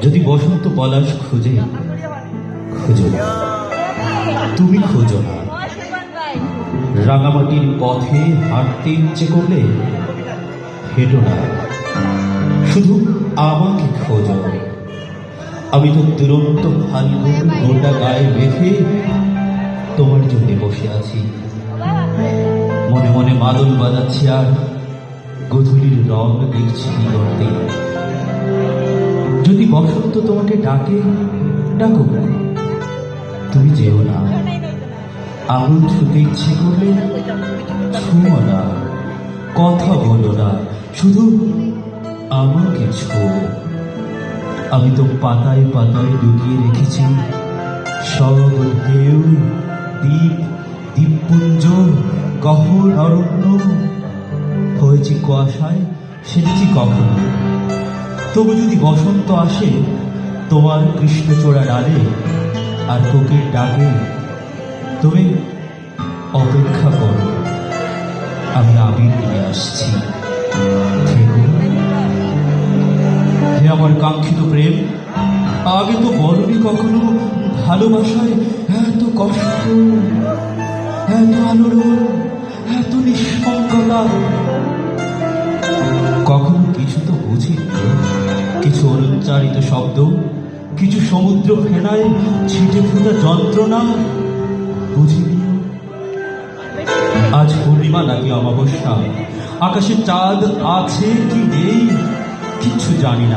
যদি বসন্ত পলাশ খুঁজে, খুঁজো না, তুমি খোঁজো না। রাঙামাটির পথে হাঁটতে ইচ্ছে করলে হেঁটো না, শুধু আমাকে খোঁজো। আমি তো দুরন্ত ফাল্গুন গোটা গায়ে মেখে তোমার জন্য বসে আছি, মনে মনে মাদল বাজাচ্ছি আর গধূলির রং দেখছি নিগর্তে। যদি বসন্ত তোমাকে ডাকে, ডাকো, তুমি যেও না। আঙুল ছুতে ইচ্ছে করলে ছুঁয়ো না, কথা বলো না, শুধু আমাকে ছোঁয়ো। আমি তো পাতায় পাতায় লুকিয়ে রেখেছি সব ঢেউ, দ্বীপ, দ্বীপপুঞ্জ, গহন অরণ্য। হয়েছি কুয়াশায়, সেরেছি কখনো। তবু যদি বসন্ত আসে তোমার কৃষ্ণচূড়া ডালে আর কোকিল ডাকে, তুমি অপেক্ষা করো, আমি আবির নিয়ে আসছি। থেকো। হে আমার কাঙ্ক্ষিত প্রেম, আগে তো বলনি কখনো ভালোবাসায় এত কষ্ট, এত আলোড়ন, এত নিষ্পঙ্গতা। কখনো কিছু তো বুঝিনি, কিছু অনুচ্চারিত শব্দ, কিছু সমুদ্র ফেনায় ছিটে ফোটা যন্ত্রণা বুঝিনি। আজ পূর্ণিমা নাকি অমাবস্যা, আকাশে চাঁদ আছে কি নেই কিচ্ছু জানি না।